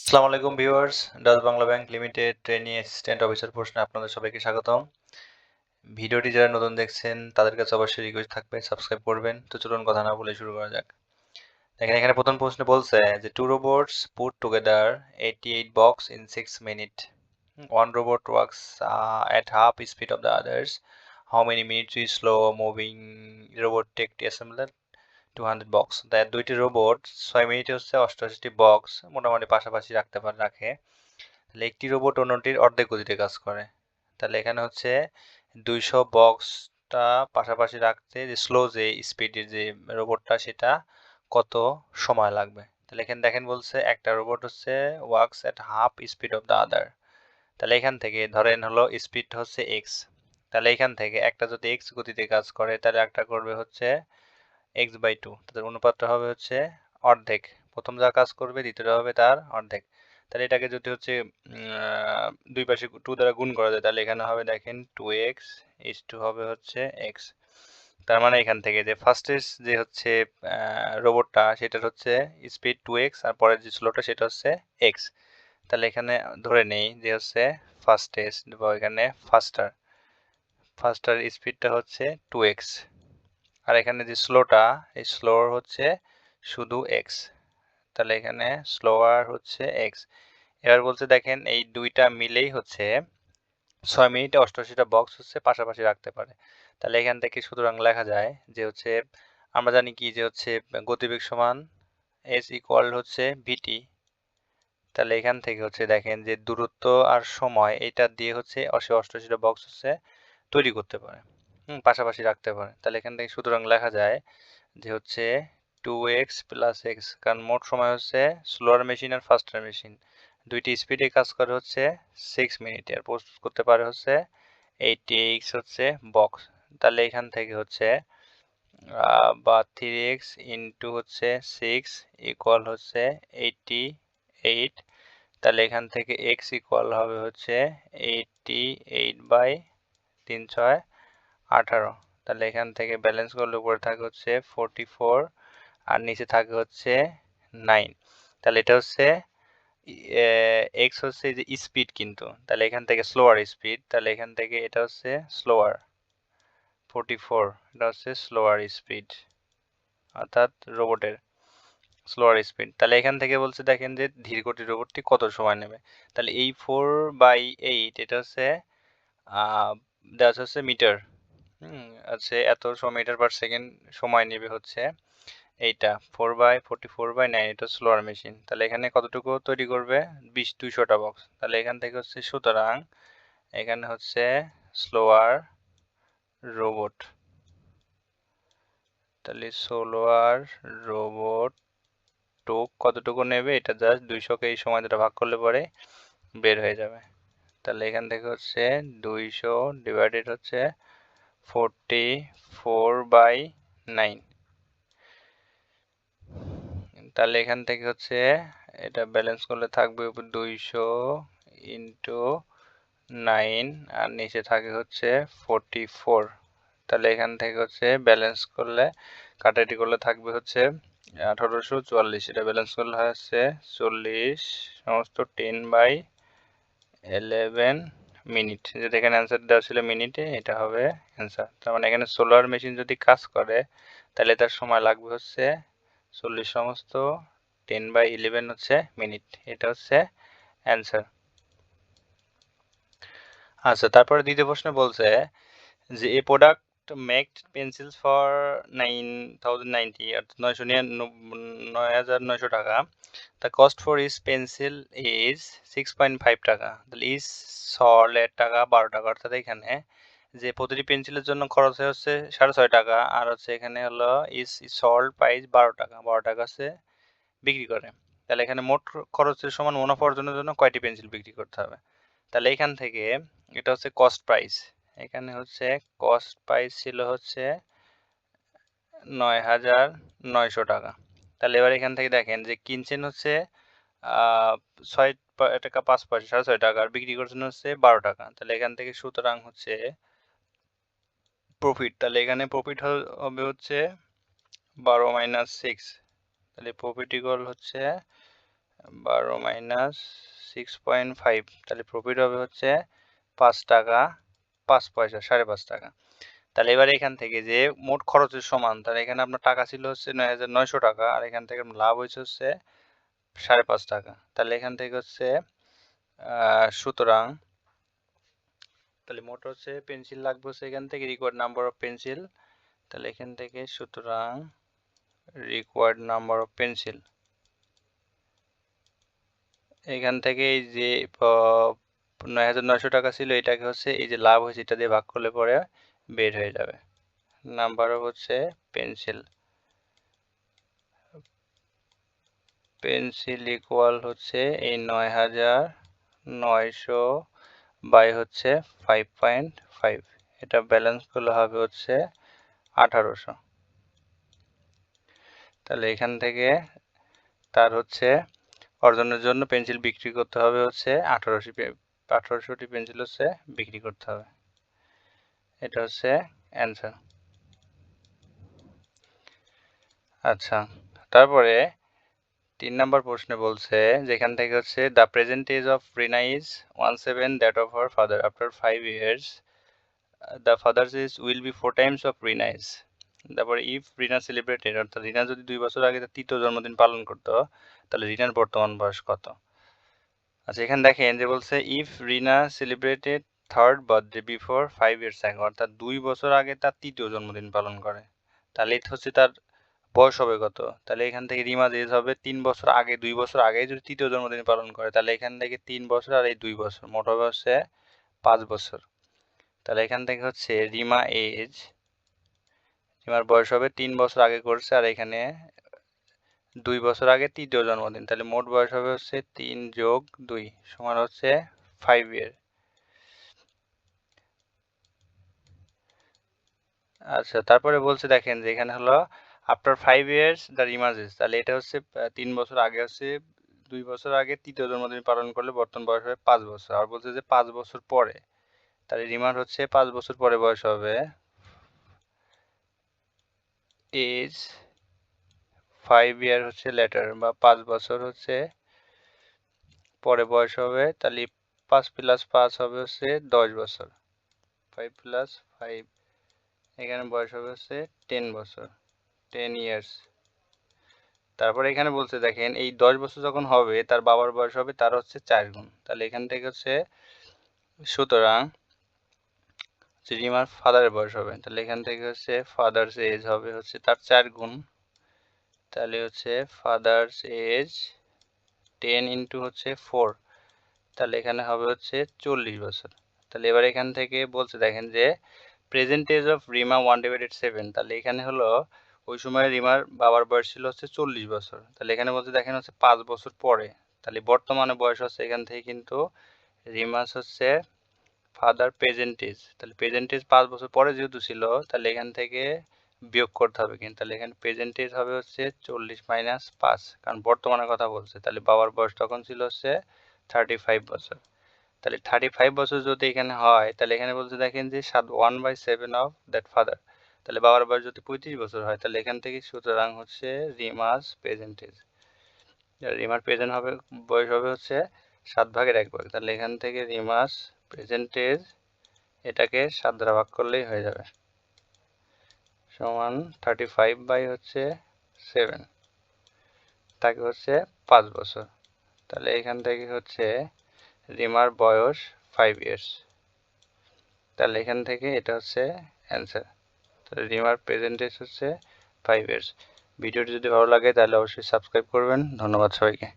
আসসালামু আলাইকুম viewers, Dutch Bangla bank limited trainee assistant officer প্রশ্নে আপনাদের সবাইকে স্বাগতম। ভিডিওটি যারা নতুন দেখছেন তাদের কাছে অবশ্যই রিকোয়েস্ট থাকবে সাবস্ক্রাইব করবেন। তো চলুন কথা না বলে শুরু করা যাক। দেখেন এখানে প্রথম প্রশ্ন বলছে যে two robots put together 88 box in 6 minute. One robot works at half speed of the others. How many minutes is slow moving robot take to assemble 200 box? তাই দুইটি রোবট 6 মিনিটে হচ্ছে 88টি বক্স মোটামুটি পাশাপাশি রাখে। তাহলে একটি রোবট অন্যটির অর্ধেক গতিতে কাজ করে। তাহলে এখানে হচ্ছে 200 বক্সটা পাশাপাশি রাখতে যে স্লো যে স্পিডের যে রোবটটা সেটা কত সময় লাগবে। তাহলে এখানে দেখেন বলছে একটা রোবট হচ্ছে works at half speed of the other. তাহলে এখান থেকে ধরেন হলো স্পিড হচ্ছে এক্স। তাহলে এখান থেকে একটা যদি এক্স গতিতে কাজ করে তাহলে একটা করবে হচ্ছে x/2। তাদের অনুপাতটা হবে হচ্ছে অর্ধেক। প্রথম যা কাজ করবে দ্বিতীয়টা হবে তার অর্ধেক। তাহলে এটাকে যদি হচ্ছে দুই পাশে 2 দ্বারা গুণ করা যায় তাহলে এখানে হবে দেখেন 2x হবে হচ্ছে x। তার মানে এখান থেকে যে ফার্স্টেস্ট যে হচ্ছে রোবটটা সেটার হচ্ছে স্পিড 2x আর পরের যে স্লোটা সেটা হচ্ছে x। তাহলে এখানে ধরে নেই যে হচ্ছে ফার্স্টেস্ট বা এখানে ফাস্টার স্পিডটা হচ্ছে 2x আর এখানে যে স্লোটা এই স্লোর হচ্ছে শুধু x। তাহলে এখানে স্লোয়ার হচ্ছে x। এবার বলছে দেখেন এই দুইটা মিলেই হচ্ছে 6 মিনিটে 88টা বক্স হচ্ছে পাশাপাশি রাখতে পারে। তাহলে এখান থেকে সুতরাং লেখা যায় যে হচ্ছে আমরা জানি কি যে হচ্ছে গতিবেগ সমান s ইকুয়াল হচ্ছে vt। তাহলে এখান থেকে হচ্ছে দেখেন যে দূরত্ব আর সময় এটা দিয়ে হচ্ছে 88টা বক্স হচ্ছে তৈরি করতে পারে, পাশাপাশি রাখতে পারে। তাহলে এখান থেকে সুতরাং লেখা যায় যে হচ্ছে 2x + x, কারণ মোট সময় হচ্ছে স্লোয়ার মেশিন আর ফাস্টার মেশিন দুইটি স্পিডে কাজ করে হচ্ছে 6 মিনিটে আর প্রস্তুত করতে পারে হচ্ছে 80x হচ্ছে বক্স। তাহলে এখান থেকে হচ্ছে বা 3x ইন্টু হচ্ছে 6 ইকুয়াল হচ্ছে 88। তাহলে এখান থেকে x ইকুয়াল হবে হচ্ছে 88/3×6=18। তাহলে এখান থেকে ব্যালেন্স করলে উপরে থাকে হচ্ছে 44 আর নিচে থাকে হচ্ছে 9। তাহলে এটা হচ্ছে x হচ্ছে যে স্পিড, কিন্তু তাহলে এখান থেকে স্লোয়ার স্পিড, তাহলে এখান থেকে এটা হচ্ছে স্লোয়ার 44, এটা হচ্ছে স্লোয়ার স্পিড অর্থাৎ রোবটের স্লোয়ার স্পিড। তাহলে এখান থেকে বলছে দেখেন যে ধীর গতির রোবটটি কত সময় নেবে। তাহলে এই 4/8 এটা হচ্ছে দেওয়া হচ্ছে মিটার, আছে এত মিটার পার সেকেন্ড সময় নেবে হচ্ছে এইটা 4/44/9, এটা স্লোয়ার মেশিন। তাহলে এখানে কতটুকু তৈরি করবে 200টা বক্স। তাহলে এখান থেকে হচ্ছে সুতরাং এখানে হচ্ছে স্লোয়ার রোবট, তাহলে স্লোয়ার রোবট কতটুকু নেবে এটা জাস্ট 200কে এই সময় যেটা ভাগ করলে পরে বের হয়ে যাবে। তাহলে এখান থেকে হচ্ছে 200 ডিভাইডেড হচ্ছে 44/9। তাহলে এখান থেকে হচ্ছে এটা ব্যালেন্স করলে থাকবে 200 ইন্টু 9 আর নিচে থাকে হচ্ছে 44। তাহলে এখান থেকে হচ্ছে ব্যালেন্স করলে কাটাকাটি করলে থাকবে হচ্ছে 1844। এটা ব্যালেন্স করলে হচ্ছে 40 সমস্ত 10/11 মিনিট, যেটা এখানে অ্যান্সার দেওয়া ছিল মিনিটে, এটা হবে অ্যান্সার। তার মানে এখানে সোলার মেশিন যদি কাজ করে তাহলে তার সময় লাগবে হচ্ছে 40 সমস্ত 10/11 হচ্ছে মিনিট, এটা হচ্ছে অ্যান্সার। আচ্ছা, তারপরে দ্বিতীয় প্রশ্ন বলছে যে এ প্রোডাক্ট মেকড পেন্সিলস ফর 9090 অর্থাৎ 9,900 টাকা। The cost for is pencil is 6.5 টাকা। তাহলে ইজ সল্ট এর টাকা 12 টাকা, অর্থাৎ এখানে যে প্রতিটি পেন্সিলের জন্য খরচ হচ্ছে 6.5 টাকা আর হচ্ছে এখানে হলো ইজ সল্ট প্রাইস 12 টাকা, 12 টাকা হচ্ছে বিক্রি করে। তাহলে এখানে মোট খরচের সমান মুনাফা অর্জনের জন্য কয়টি পেন্সিল বিক্রি করতে হবে। তাহলে এখান থেকে এটা হচ্ছে কস্ট প্রাইস, এখানে হচ্ছে কস্ট প্রাইস ছিল হচ্ছে 9,900 টাকা। তাহলে এবার এখান থেকে দেখেন যে কিনছেন হচ্ছে 6 টাকা 5 পয়সা 6.5 টাকা আর বিক্রি করছেন হচ্ছে 12 টাকা। তাহলে এখান থেকে সুতরাং হচ্ছে প্রফিট, তাহলে এখানে প্রফিট হবে হচ্ছে 12 - 6। তাহলে প্রফিট ইকুয়াল হচ্ছে 12 মাইনাস 6.5, তাহলে প্রফিট হবে হচ্ছে 5 টাকা 5 পয়সা, 5.5 টাকা। তাহলে এবার এখান থেকে যে মোট খরচের সমান, তাহলে এখানে আপনার টাকা ছিল হচ্ছে 9,900 টাকা, আর এখান থেকে লাভ হয়েছে হচ্ছে 5.5 টাকা। তাহলে এখান থেকে হচ্ছে সুতরাং তাহলে মোট হচ্ছে পেন্সিল লাগবে হচ্ছে এখান থেকে রিকোয়ার্ড নাম্বার অফ পেন্সিল, তাহলে এখান থেকে সুতরাং রিকোয়ার্ড নাম্বার অফ পেন্সিল, এখান থেকে এই যে 9,900 টাকা ছিল, এটাকে হচ্ছে এই যে লাভ হয়েছে এটা দিয়ে ভাগ করলে পরে বের হয়ে যাবে। নাম্বার হচ্ছে পেন্সিল, পেন্সিল ইকুয়াল হচ্ছে এই 9,900 বাই হচ্ছে 5.5, এটা ব্যালেন্স করলে হবে হচ্ছে 1800। তাহলে এখান থেকে তার হচ্ছে অর্জনের জন্য পেন্সিল বিক্রি করতে হবে হচ্ছে 1800টি পেন্সিল হচ্ছে বিক্রি করতে হবে। এটা হচ্ছে অ্যান্সার। আচ্ছা, তারপরে 3 নম্বর প্রশ্নে বলছে যেখান থেকে হচ্ছে the present age of Rina is 17 that of her father after 5 years the father's age will be 4 times of Rina age. তারপরে ইফ রিনা সেলিব্রেটেড, অর্থাৎ রিনা যদি 2 বছর আগে তার তৃতীয় জন্মদিন পালন করতো, তাহলে রিনার বর্তমান বয়স কত? আচ্ছা, এখানে দেখেন যে বলছে if Rina celebrated third birthday before 5 years ago, অর্থাৎ 2 বছর আগে তার তৃতীয় জন্মদিন পালন করে, তাহলে এটা হচ্ছে তার বয়স হবে কত? তাহলে এখান থেকে রিমার এজ হবে 3 বছর আগে, 2 বছর আগে যদি তৃতীয় জন্মদিন পালন করে, তাহলে এখান থেকে 3 বছর আর এই 2 বছর মোট হবে হচ্ছে 5 বছর। তাহলে এখান থেকে হচ্ছে রিমার বয়স হবে 3 বছর আগে করছে, আর এখানে 2 বছর আগে তৃতীয় জন্মদিন, তাহলে মোট বয়স হবে হচ্ছে 3 যোগ 2 সমান হচ্ছে 5 year। আচ্ছা, তারপরে বলছে দেখেন যে এখানে হলো আফটার 5 years দ্য রিমাজ এজ, তাহলে এটা হচ্ছে 3 বছর আগে হচ্ছে 2 বছর আগে তৃতীয় জন্মদিন পালন করলে বর্তমান বয়স হবে 5 বছর, আর বলছে যে 5 বছর পরে, তাহলে রিমার হচ্ছে 5 বছর পরে বয়স হবে এজ 5 year হচ্ছে লেটার, বা 5 বছর হচ্ছে পরে বয়স হবে, তাহলে 5 প্লাস 5 হবে হচ্ছে 10 বছর, 5 প্লাস 5 এখানে বয়স হবে হচ্ছে 10 বছর, 10 years। তারপরে এখানে বলছে দেখেন এই 10 বছর যখন হবে তার বাবার বয়স হবে তার হচ্ছে 4 গুণ, তাহলে এখান থেকে হচ্ছে সুতরাং রিমার ফাদারের বয়স হবে, তাহলে এখান থেকে হচ্ছে ফাদার্স এজ হবে হচ্ছে তার 4 গুণ, তাহলে হচ্ছে ফাদার্স এজ 10 ইন্টু হচ্ছে 4, তাহলে এখানে হবে হচ্ছে 40 বছর। তাহলে এবার এখান থেকে বলছে দেখেন যে প্রেজেন্ট এজ অফ রিমা 1/7, তাহলে এখানে হলো ওই সময় রিমার বাবার বয়স ছিল হচ্ছে 40 বছর, তাহলে এখানে বলছে দেখেন হচ্ছে 5 বছর পরে, তাহলে বর্তমানে বয়স হচ্ছে এখান থেকে কিন্তু রিমাস হচ্ছে ফাদার প্রেজেন্ট এজ, তাহলে প্রেজেন্ট এজ 5 বছর পরে যেহেতু ছিল, তাহলে এখান থেকে বিয়োগ করতে হবে কিন্তু, তাহলে এখানে প্রেজেন্ট এজ হবে হচ্ছে 40 মাইনাস 5, কারণ বর্তমানে কথা বলছে, তাহলে বাবার বয়স তখন ছিল হচ্ছে 35 বছর। তাহলে 35 বছর যদি এখানে হয়, তাহলে এখানে বলছে দেখেন যে 1/7 অফ দ্যাট ফাদার, তাহলে বাবার বয়স যদি 35 বছর হয়, তাহলে এখান থেকে সুতরাং হচ্ছে রিমাস প্রেজেন্ট এজ, রিমার প্রেজেন্ট হবে বয়স হবে হচ্ছে 7/1, তাহলে এখান থেকে রিমাস প্রেজেন্ট এজ এটাকে 7 দ্বারা ভাগ করলেই হয়ে যাবে, সমান 35 বাই হচ্ছে 7, তাকে হচ্ছে 5 বছর, তাহলে এখান থেকে হচ্ছে রিমার বয়স 5 years, তাহলে এখান থেকে এটা হচ্ছে অ্যান্সার। তাহলে রিমার প্রেজেন্ট এজ হচ্ছে 5 years। ভিডিওটি যদি ভালো লাগে তাহলে অবশ্যই সাবস্ক্রাইব করবেন। ধন্যবাদ সবাইকে।